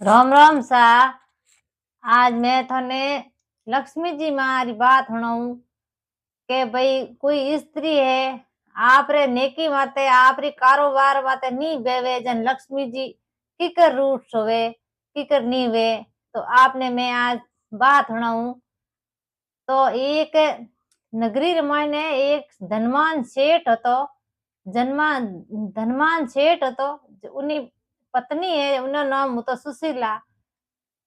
राम राम सा। आज मैं थने लक्ष्मी जी मारी बात सुनाऊं के भाई कोई स्त्री है आप रे नेकी माते आप री कारोबार माते नी बेवे जन लक्ष्मी जी किकर रूठ सोवे किकर नी वे। तो आपने मैं आज बात सुनाऊं। तो एक नगरी रे मायने एक धनवान सेठ हतो। जन्मा धनवान सेठ हतो। उनी पत्नी है उनका नाम होतो सुशीला।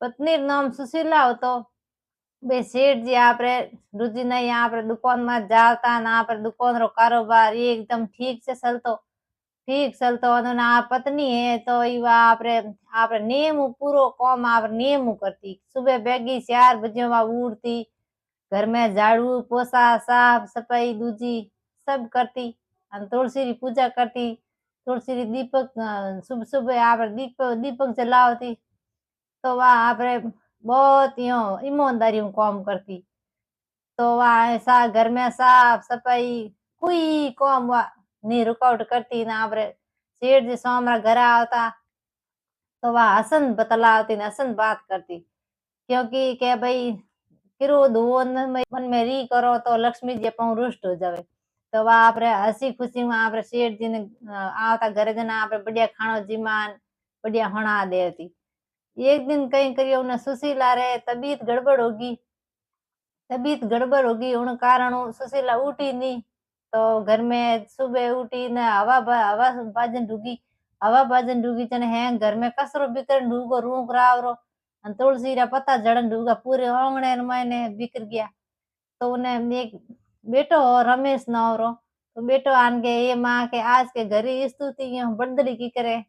पत्नी नाम सुशीला होतो। बे सेठ जी आप रे रोजीना यहाँ पर दुकान में जाता ना आप दुकान रो कारोबार एकदम ठीक से चलतो और आप पत्नी है तो इवा आप रे नेम पूरो काम आप नेम करती। सुबह बेगी 4 बजे में उठती, घर में झाड़ू पोछा साफ सफाई दूजी सब करती और तुलसी री पूजा करती। तुलसी री दीपक सुबह सुबह आप दीपक जलावती। तो वह आप बहुत यो ईमानदारी हूँ काम करती। तो वह ऐसा घर में साफ सफाई कोई काम वह नहीं रुकावट करती ना। आप सेठ जी हमारा घर आवता तो वह हसन बतलाती ना हसन बात करती। क्योंकि के भाई क्रोध हो मन में री करो तो लक्ष्मी जी अपन रुष्ट हो जावे। तो वह आप हसी खुशी में आप सेठ जी ने आवता घर जना आप बढ़िया खानो जीमान बढ़िया हणा देती। एक दिन कहीं करियो उन्हें सुशीला रे तबीयत गड़बड़ होगी उन कारण सुशीला उठी नहीं। तो घर में सुबह उठी न हवा बाजन डूगी चने है घर में कसरो बिकर डूगो रूक रावरो तुलसी रा पत्ता जड़न डूगा पूरे आंगणे मायने बिखर गया। तो उन्हें एक बेटो हो रमेश नाव रो। तो बेटो आन के ये माँ के आज के घरी स्तुति बंदड़ी की करे।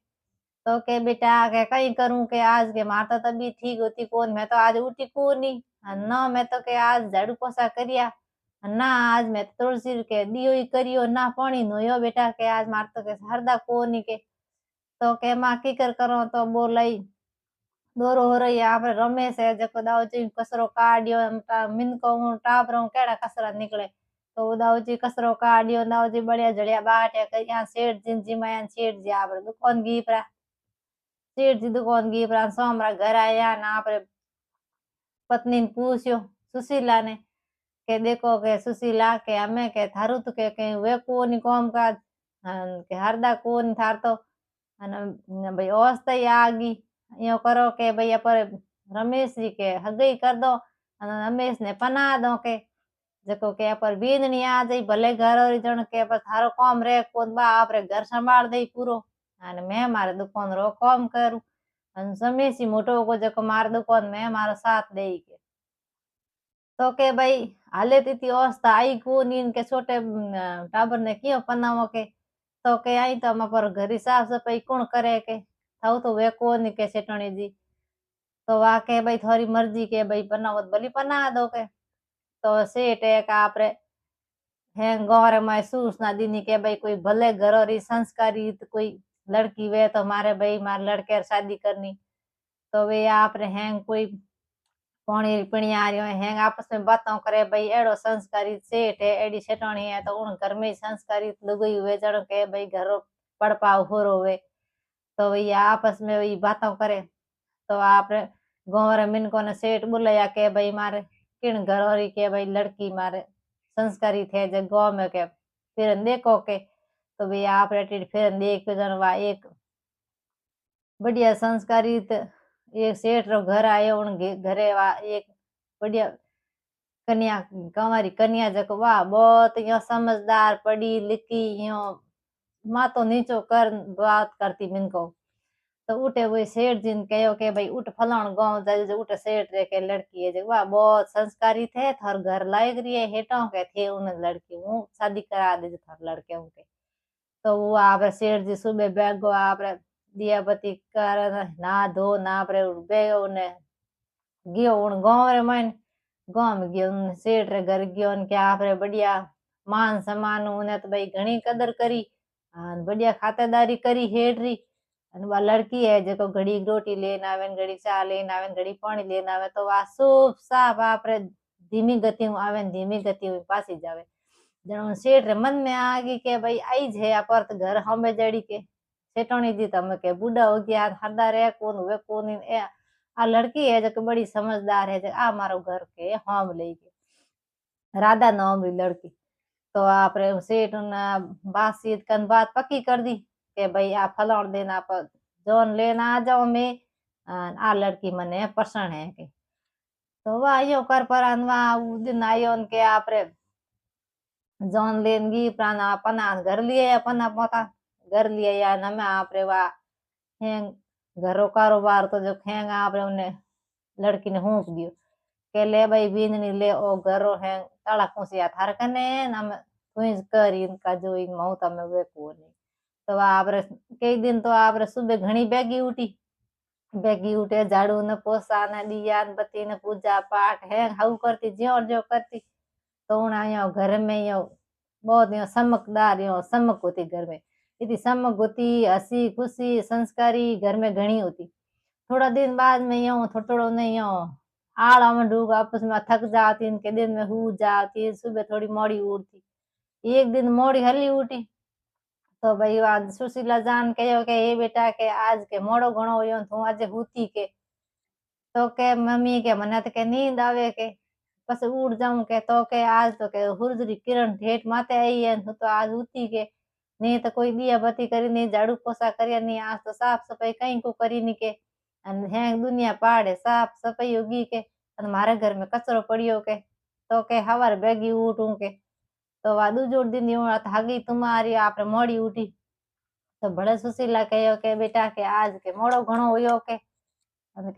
तो के बेटा के कई करूं के आज के माता तबीयत ठीक होती कौन मैं तो आज उठी को नहीं ना मैं तो के आज झाड़ू पोछा करिया ना आज मैं तुलसी के दियो ही करियो ना पानी नोयो बेटा के आज मार तो के हरदा को नहीं के। तो के माँ की करो तो बोलाई दोरो हो रही आप रमेश है जको दाऊजी कसरो काढ़ियो मिनको टाबरो केड़ा कसरा निकले। तो दाऊजी कसरो काढ़ियो दाऊजी बढ़िया जड़िया बाटिया करिया सेठ जी माया सेठ जी आप दुकान गी परा। सेठ जी दुकान गई प्रांसो हमारा घर आया ना आप पत्नी ने पूछ्यो सुशीला ने के देखो के सुशीला के हमें के थारू तो के कहीं वे को नहीं काम काज के हरदा को नहीं थार तो भाई अवस्था ही आ गई यो करो के भाई पर रमेश जी के हगई कर दो रमेश ने पना दो के जको के पर बींदनी आ जाई भले घर और जण के पर थारो काम रे कोद बा आप घर संभाल दे पूरो अने मैं मारे दुकान रो काम करूं समय सी मोटो को जको मार दुकान में मारो साथ दे के। तो के भाई हाले तीती अवस्था आई को नीन के छोटे टाबर ने कियो पनावो के। तो के आई तो हम पर घरी साफ सफाई कौन करे के थाउ तो वे को नहीं के सेटणी जी। तो वा के भाई थोड़ी मर्जी के भाई बनावो भली पना दो के। तो सेठ एक आपरे हैं गौर महसूस ना दीनी के भाई कोई भले घर और संस्कारी कोई लड़की वे तो मारे भाई मार लड़के शादी करनी। तो वे आप हैं कोई पानी पिणिया हैं आपस में बातों करे भाई एड़ो संस्कारी सेठ है एडी सेठाणी है तो उन घर में संस्कारी लुगई हुए जड़ के भाई घर पड़ पाव हो रोवे। तो वही आपस में वही बातों करे। तो आप गाँव मिनको ने सेठ बुलाया के भाई मारे किन घर और के भाई लड़की मारे संस्कारी थे जब गाँव में के फिर देखो के। तो भाई आप फिर देख जनवा एक बढ़िया संस्कारित एक सेठ रो घर आयो उन घरे वा एक बढ़िया कन्या कंवारी कन्या जको वाह बहुत यो समझदार पढ़ी लिखी यो मातो नीचो कर बात करती मिनको। तो उठे वो सेठ जी ने कहो के भाई उठ फलाण गाँव जाए उठ सेठ रे के लड़की है जो वाह बहुत संस्कारी थे थार घर लायक रही है हेटों के थे उन लड़की हूँ शादी करा दे थार लड़के के। तो वो आप सेठ जी सुबह बैगो आप दिया बत्ती कर ना धो ना बेगो ने गयो उन गाँव रे मन गाँव में गयो सेठ रे घर गयो क्या आप बढ़िया मान सम्मान उन्हें तो भाई घनी कदर करी बढ़िया खातेदारी करी हेठ री। वा लड़की है जो घड़ी रोटी लेन आवे घड़ी चा लेन आवे घड़ी पानी लेन आवे तो वा सूप साफ आप धीमी गति आवे धीमी गति पासी जावे। जन सेठ रे मन में आ गई के भाई आई जे पर घर हमें जड़ी के सेठोनी जी तमे के बूढ़ा हो गया हरदा रे कौन हुए कौन ए आ लड़की है जो बड़ी समझदार है आ मारो घर के हम ले गए राधा नाम री लड़की तो आपरे सेठ बातचीत कन बात पक्की कर दी के भाई आ फलाण दिन आप जोन लेना आ जाओ मैं आ लड़की मने पसंद है के तो वह आयो कर पर दिन आयो के आपरे जॉन लेनगी प्राण अपन घर लिए अपन पोता घर लिए या न में आप रे वा हेंग घरो कारोबार तो जो खेंग आप रे उन्हें लड़की ने होंक दियो के ले भाई बीननी ले ओ घरो है ताला कुसिया थार कने नम तुई कर इनका जो इन मौत में वे को नहीं तो आप रे कई दिन तो आप रे सुबह घणी बेगी उठे झाड़ू ने पोसा ने दिया ने बत्ती ने पूजा पाठ है हाउ करती ज्यो जो करती तो उन्हें घर में यो बहुत यो समकदार यो समक होती घर में इतनी समक होती हंसी खुशी संस्कारी घर में घनी होती थोड़ा दिन बाद में यो थोड़ा थोड़ा नहीं यो आड़ा में डूब आपस में थक जाती इनके दिन में हो जाती सुबह थोड़ी मोड़ी उठती एक दिन मोड़ी हली उठी तो भाई आज सुशीला जान कहो के ये बेटा के आज के मोड़ो घणो हो तू आज हुती के तो के मम्मी के मने तो के नींद आवे के बस उड़ जाऊं के तो के आज तो के सूरज किरण ठेठ माते आई है तो आज उठी के नहीं तो कोई दिया बत्ती करी नहीं झाड़ू पोछा करिया नहीं आज तो साफ सफाई कहीं को करी नहीं के है दुनिया पहाड़े साफ सफाई होगी के मारे घर में कचरो पड़ियो के तो के हवार बेगी उठूं के तो वा दूजोड़ दिन यूं हागी तुम्हारी आपने मोड़ी उठी तो बड़े सुशीला कहो के बेटा के आज के मोड़ो घणो होयो के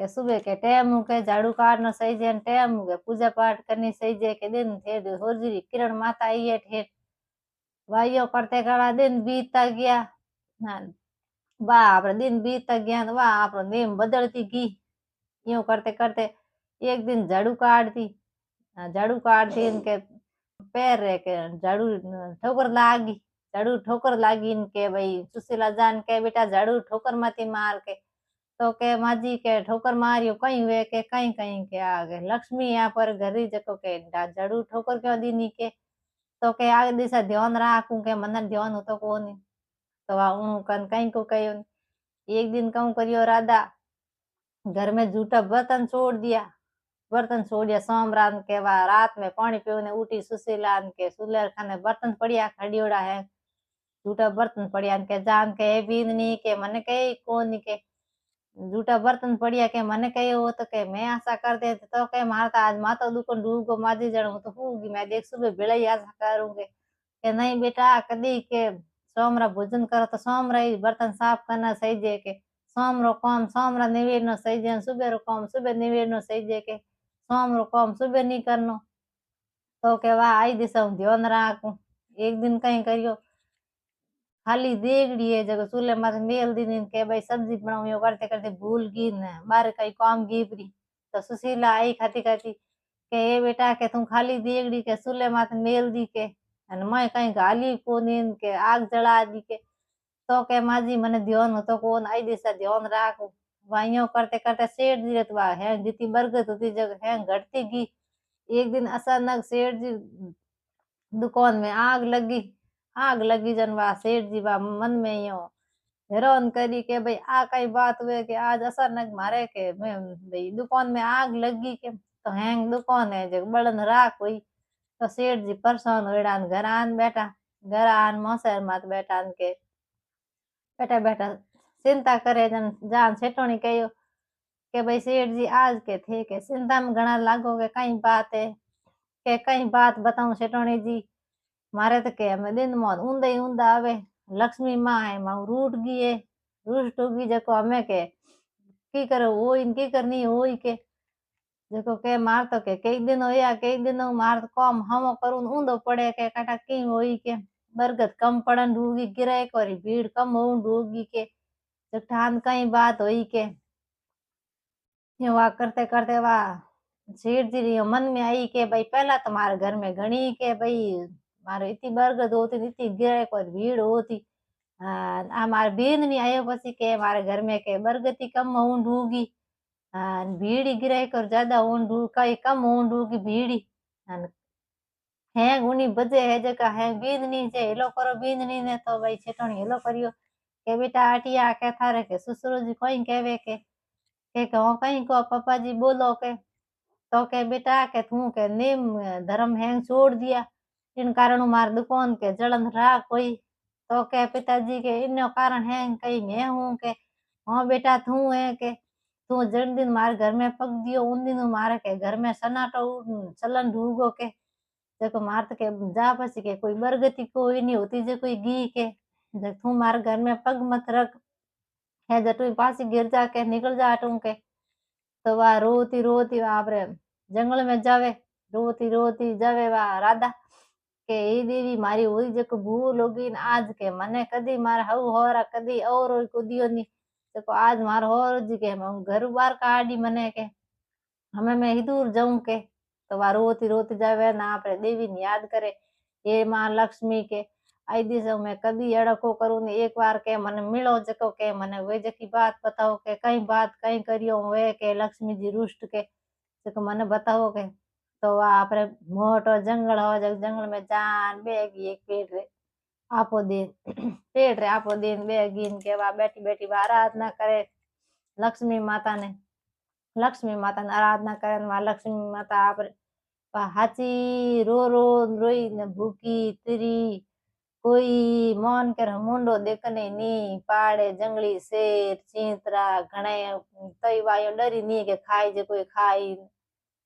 सुबह के टेम के झाड़ू काटनो सही जे टेम के पूजा पाठ करनी सही जे के दिन थे होजरी किरण माता आई है ठेठ वाइयो करते करा दिन बीतता गया वाह आपरे दिन बीतता गया वाह आपरो नेम बदलती गई यूं करते करते एक दिन झाड़ू काटती इनके पैर रे के झाड़ू ठोकर लागी इनके भाई सुशीला जान के बेटा झाड़ू ठोकर मती मार के तो के माजी के ठोकर मारियो कहीं वे के कहीं कहीं के आगे लक्ष्मी यहाँ पर घरी जको के झाड़ू ठोकर क्यों दीनी के तो के आगे दिशा ध्यान राखू के मन ध्यान हो तो को नहीं तो ऊ कन कहीं को कहो एक दिन कहूँ करियो राधा घर में जूठा बर्तन छोड़ दिया सोमरात के बाद रात में पानी पीने उठी सुशीला के सुलेर खाने बर्तन पड़िया खड़ियोड़ा है जूठा बर्तन पड़िया के जान के बींदनी के मन के कौन के जूठा बर्तन पड़िया के मन कहे हो तो के मैं आशा कर दे तो के मारता आज माता दुकान डूबो माजी जड़ तो होगी मैं देख सुबह बेड़ा ही आशा करूंगे के नहीं बेटा कदी के सोमरा भोजन करो तो सोमरा ही बर्तन साफ करना सही जे के सोमरो काम सोमरा निवेड़ नो सही जे सुबह रो काम सुबह निवेड़ नो सही जे के सोमरो काम सुबह नहीं करनो तो के वाह आई दिशा ध्यान राखू एक दिन कहीं करियो खाली देगड़ी है जगह चूल्हे माथे मेल दी के भाई सब्जी बनाऊ यो करते करते भूल गई न बारे कई काम गीबरी तो सुशीला आई खाती खाती के ये बेटा के तुम खाली देगड़ी के चूल्हे माथे मेल दी के मैं कहीं गाली को नींद के आग जला दी के तो के माजी मने ध्यान हो तो कौन आई दिशा ध्यान राखो वाइयो करते करते सेठ जी रेतवा है जितनी बरगद होती जगह है घटती गई एक दिन अचानक सेठ जी दुकान में आग लगी जनवा सेठ जी बा मन में यो हैरान करी के भाई आ कई बात हुए कि आज अचानक मारे के भाई दुकान में आग लगी के तो हैंग दुकान है जो बड़न राख हुई तो सेठ जी परेशान होड़ा घर आन मोसर मत बैठा के बैठा बैठा चिंता करे जान सेठोनी कहो के भाई सेठ जी आज के थे के चिंता में घना लागोगे कई बात है के कई बात बताऊं सेठोनी जी मारे तो के हमें दिन मोन ऊंदा ही ऊंदा आवे लक्ष्मी माँ है माँ रुष्ट होगी जको हमें के की करे वो इनकी करनी हो ही के जको के मार तो के कई दिन होया कई दिन मार तो कम हम करूं ऊंदो पड़े के काटा की होई के बरगद कम पड़न डूगी गिरे कोरी भीड़ कम हो डूगी के जठान कई बात होई के ये वा करते करते वा सेठ जी मन में आई के भाई पहला तुम्हारे घर में घनी के भाई मारे इतनी बरगद होती इतनी गिरे कोई भीड़ होती हमारे बीन नहीं आयो पसी के हमारे घर में के बरगती कम ऊंड होगी भीड़ गिरे कर ज्यादा ऊंड कई कम ऊंड होगी भीड़ है गुनी बजे है जगह है बींदनी जे हेलो करो बींदनी ने तो भाई छेटणी हेलो करियो के बेटा आटिया के थारे के ससुर जी कोई कहवे के हो कहीं को पापा जी बोलो के तो के बेटा के तू के नेम धर्म हैंग छोड़ दिया इन कारण मार दुकान के जलन रहा कोई तो के पिताजी के इन कारण है कहीं मैं हूँ के हाँ बेटा तू है के तू जिन दिन मारे घर में पग दियो उन दिन मारे के घर में सन्नाटो चलन ढूगो के देखो मार के जा पसी के कोई बरगति कोई नहीं होती जो कोई घी के जब तू मारे घर में पग मत रख है जटू पासी गिर जा के निकल जा अटू के तो वह रोती रोती आपरे जंगल में जावे रोती रोती जावे वह राधा के ए देवी मारी हुई जो भूल होगी आज के मने कदी मार हऊ होरा कदी और कुदियो नी देखो आज मार होर जी के घर बार काढ़ी मने के हमें मैं ही दूर जाऊं के तो वह रोती रोती जावे ना आपरे देवी ने याद करे ये माँ लक्ष्मी के आई दिस मैं कदी अड़को करूँ नी एक बार के मन मिलो जको के मने वे जकी बात बताओ के कई बात कई करियो वे के लक्ष्मी जी रुष्ट के जको मने बताओ के तो वह आपरे मोटो जंगल हो जग जंगल में जान बेगी एक पेड़ रे आपो दिन पेड़ रे आपो दिन बेगीन के वह बैठी बैठी वह आराधना करे लक्ष्मी माता ने आराधना करे वह लक्ष्मी माता आप हाची रो रो रोई ने भूखी तिरी कोई मौन कर मुंडो देखने नी पाड़े जंगली शेर चींतरा घणे तई वायो डरी नी के खाई जे कोई खाई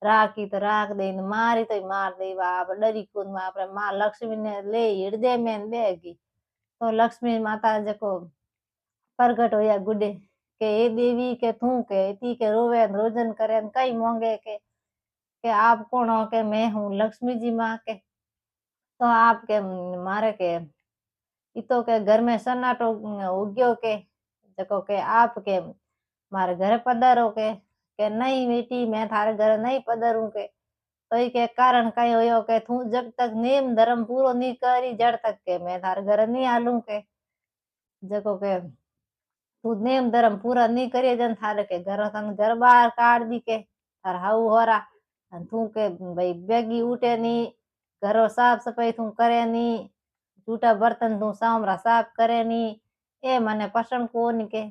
राखी तो राख दे मारी तो मार दे आप डरी कूद में आप माँ लक्ष्मी ने ले हृदय में देगी तो लक्ष्मी माता जको प्रगट होया गुडे के हे देवी के तू के इती के रोवे रोजन करे कई मांगे के आप कौन हो के मैं हूँ लक्ष्मी जी माँ के तो आपके मारे के इतो के घर में सन्नाटो उग्यो के जको के आप के मारे घर पधारो के नहीं बेटी मैं थारे घर नहीं पधारूं के तो के कारण कई होयो के तू जब तक नेम धर्म पूरो नहीं करी जड़ तक के मैं थारे घर नहीं आलू के जको के तू नेम धर्म पूरा नहीं करे जन थारे के घर तन घर बार काट दी के थार हाउ होरा तू के भाई बेगी उठे नी घरो साफ सफाई तू करे नी जूठा बर्तन तू सामरा साफ करे नी ए मने पसंद कोनी के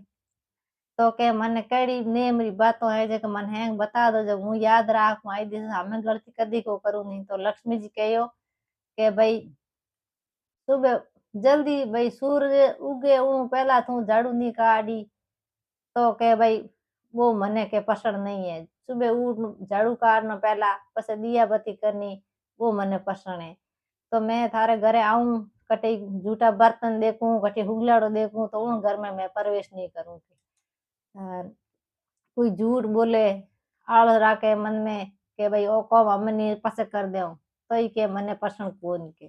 तो के मने कड़ी नेम री बातों है जे मन हैंग बता दो जब हूँ याद राखू आई दिस हमें गलती कदी को करूँ नहीं तो लक्ष्मी जी कहो के भाई सुबह जल्दी भाई सूर्य उगे ऊ पहला तू झाड़ू नहीं काढ़ी तो के भाई वो मने के पसंद नहीं है सुबह उठ झाड़ू काढ़ना पहला पसे दिया बत्ती करनी वो मने पसंद है तो मैं थारे घरे आऊं कटे जूठा बर्तन देखूं कटे हुगलाड़ो देखूं तो उन घर में मैं प्रवेश नहीं करूंगी कोई झूठ बोले आड़ राखे मन में के भाई ओ कौम हमने पसे कर दे तो ही के मने पसंद कोन के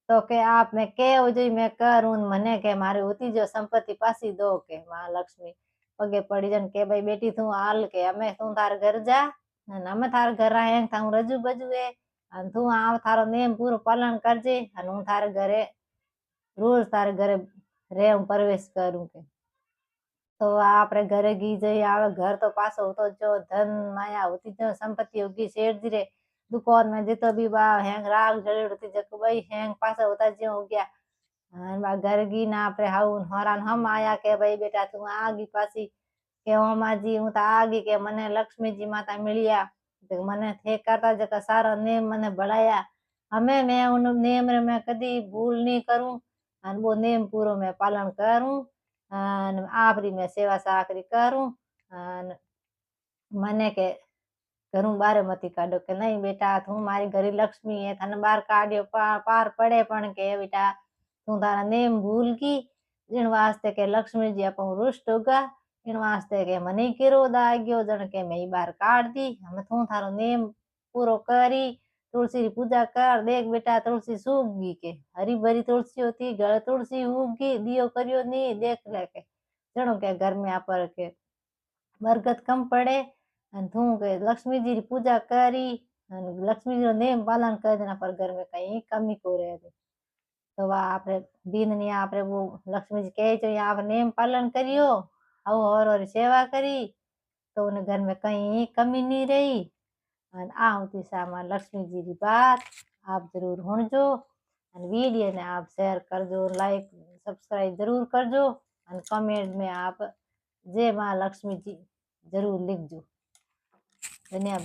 तो के आप मैं के हो जो मैं करूं मने के मारे होती जो संपत्ति पासी दो के माँ लक्ष्मी पगे पड़ी जन के भाई बेटी तू हाल के हमें तू तार घर जा हमें थार घर आए थाऊ रजू बजू है तू आ थारो नेम पूरो पालन करजे हूँ थारे घरे रोज तारे घरे रे प्रवेश करूं के तो आपरे घरे घी जाई आवे घर तो पासो होतो जो धन माया होती जो संपत्ति होगी शेर जी रे दुकान में जितो भी बा हैंग राग जड़े होती जको भाई हैंग पासा होता जो हो गया घर घी ना आपरे हाउ हरान हम आया के भाई बेटा तू आगी पासी के ओ माजी हूँ तो आगी के मने लक्ष्मी जी माता मिलिया तो मने थे करता जका सारा नेम मने बढ़ाया हमें मैं उन नेम रे मैं कदी भूल नहीं करूं अन वो नेम पूरो मैं पालन करूं आपरी मैं सेवा साकरी करूं मने के घरू बारे मती काढो के नहीं बेटा तू मारी घरी लक्ष्मी है थने बार काढ़ियो पार पड़े पण के बेटा तू तारा नेम भूल की जिन वास्ते के लक्ष्मी जी अपन रुष्ट होगा इन वास्ते के मने किरोध आ गयो जन के मैं बार काट दी हम तू थारो नेम पूरो करी तुलसी री पूजा कर देख बेटा तुलसी सूख गई के हरी भरी तुलसी होती गल तुलसी उगी दियो करियो नी देख ले के जनो के घर में आपर के बरगद कम पड़े तू के लक्ष्मी जी री पूजा करी लक्ष्मी जी रो नेम पालन कर देना पर घर में कहीं कमी को रहे तो वह आपरे दिन नहीं आपरे वो लक्ष्मी जी कहे जो आप नेम पालन करियो और सेवा करी तो उन्हें घर में कहीं कमी नहीं रही आ होती सामा लक्ष्मी जी की बात आप जरूर सुनजो वीडियो ने आप शेयर करजो लाइक सब्सक्राइब जरूर करजो। અને कमेंट में आप जय महालक्ष्मी जी जरूर लिखजो। धन्यवाद।